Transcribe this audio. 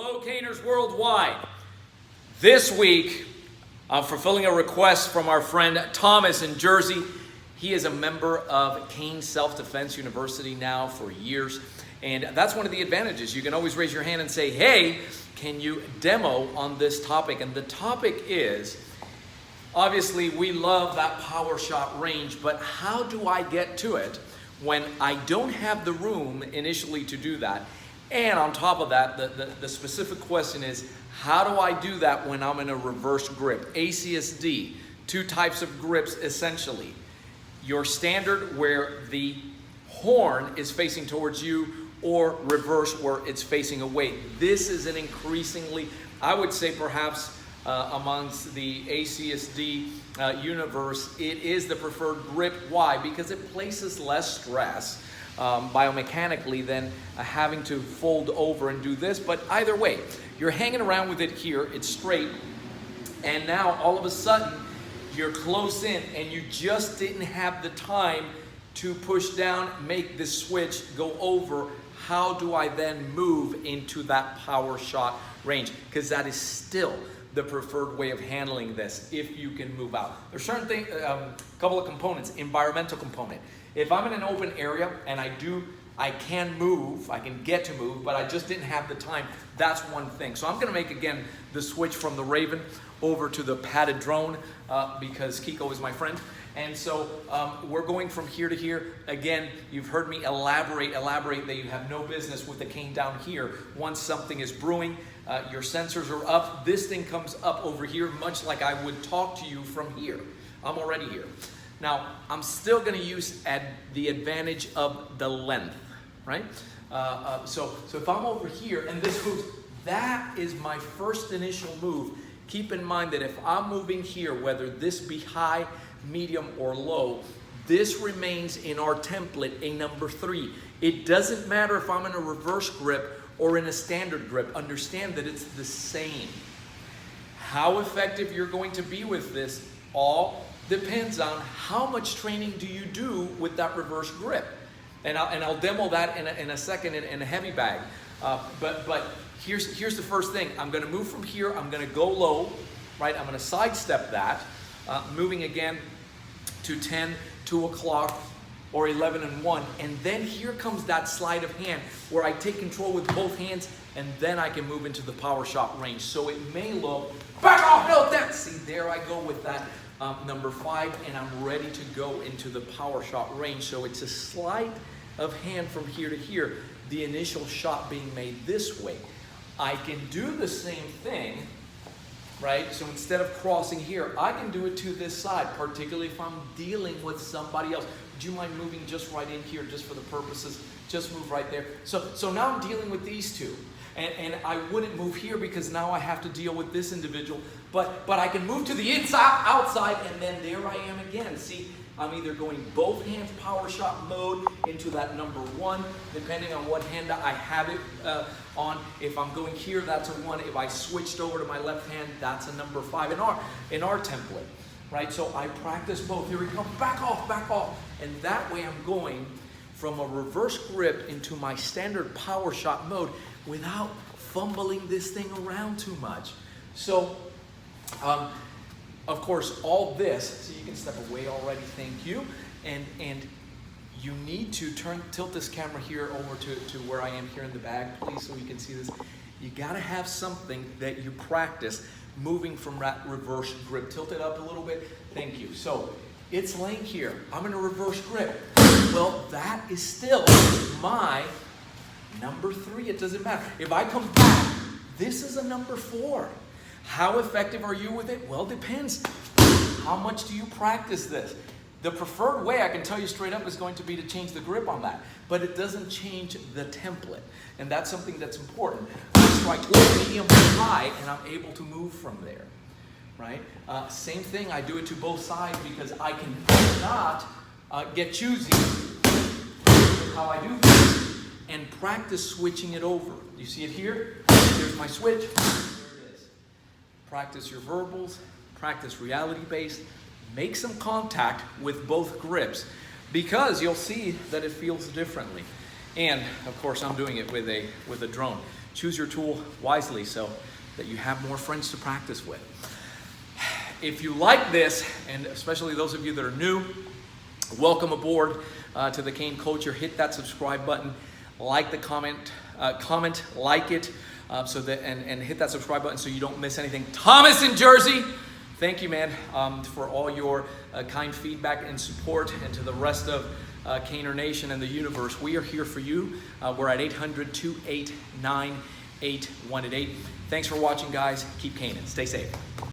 Hello, Caners worldwide. This week, I'm fulfilling a request from our friend Thomas in Jersey. He is a member of Cane Self-Defense University now for years. And that's one of the advantages. You can always raise your hand and say, hey, can you demo on this topic? And the topic is, obviously, we love that Powershot range, but how do I get to it when I don't have the room initially to do that? And on top of that, the specific question is, how do I do that when I'm in a reverse grip? ACSD, two types of grips essentially. Your standard where the horn is facing towards you, or reverse where it's facing away. This is an increasingly, I would say perhaps amongst the ACSD universe, it is the preferred grip. Why? Because it places less stress biomechanically than having to fold over and do this. But either way, you're hanging around with it here, it's straight, and now all of a sudden you're close in and you just didn't have the time to push down, make this switch, go over. How do I then move into that Powershot range? Because that is still the preferred way of handling this if you can move out. There's certain things, couple of components. Environmental component. If I'm in an open area and I can move, I can get to move, but I just didn't have the time, that's one thing. So I'm going to make, again, the switch from the Raven over to the padded drone because Kiko is my friend. And so we're going from here to here. Again, you've heard me elaborate that you have no business with the cane down here. Once something is brewing, your sensors are up. This thing comes up over here, much like I would talk to you from here. I'm already here. Now, I'm still going to use the advantage of the length, right? So if I'm over here and this moves, that is my first initial move. Keep in mind that if I'm moving here, whether this be high, medium, or low, this remains in our template a number 3. It doesn't matter if I'm in a reverse grip or in a standard grip. Understand that it's the same. How effective you're going to be with this all depends on how much training do you do with that reverse grip. And I'll demo that in a second in a heavy bag. But here's the first thing. I'm going to move from here. I'm going to go low, right? I'm going to sidestep that. Moving again to 10, 2 o'clock, or 11 and 1. And then here comes that sleight of hand where I take control with both hands, and then I can move into the Powershot range. So it may look, back off, no, that. See, there I go with that number 5, and I'm ready to go into the Powershot range. So it's a sleight of hand from here to here, the initial shot being made this way. I can do the same thing, right? So instead of crossing here, I can do it to this side, particularly if I'm dealing with somebody else. Would you mind moving just right in here just for the purposes? Just move right there. So now I'm dealing with these two. And I wouldn't move here because now I have to deal with this individual. But I can move to the inside, outside, and then there I am again. See, I'm either going both hands Powershot mode into that number 1, depending on what hand I have it on. If I'm going here, that's a 1. If I switched over to my left hand, that's a number 5 in our template, right? So I practice both. Here we come, back off, and that way I'm going from a reverse grip into my standard Powershot mode without fumbling this thing around too much. So, of course, all this, so you can step away already, thank you. And you need to tilt this camera here over to where I am here in the bag, please, so you can see this. You gotta have something that you practice moving from that reverse grip. Tilt it up a little bit, thank you. So, it's laying here, I'm in a reverse grip. Well, that is still my number 3, it doesn't matter. If I come back, this is a number 4. How effective are you with it? Well, depends. How much do you practice this? The preferred way, I can tell you straight up, is going to be to change the grip on that. But it doesn't change the template. And that's something that's important. I strike low, medium, high, and I'm able to move from there. Right? Same thing, I do it to both sides because I cannot get choosy with how I do this and practice switching it over. You see it here? Here's my switch. Practice your verbals, practice reality-based, make some contact with both grips because you'll see that it feels differently. And of course, I'm doing it with a drone. choose your tool wisely so that you have more friends to practice with. If you like this, and especially those of you that are new, welcome aboard to the Cane Culture. Hit that subscribe button, like the comment, like it, so that and hit that subscribe button so you don't miss anything. Thomas in Jersey, thank you, man, for all your kind feedback and support, and to the rest of Caner Nation and the universe. We are here for you. We're at 800-289-8188. Thanks for watching, guys. Keep caning. Stay safe.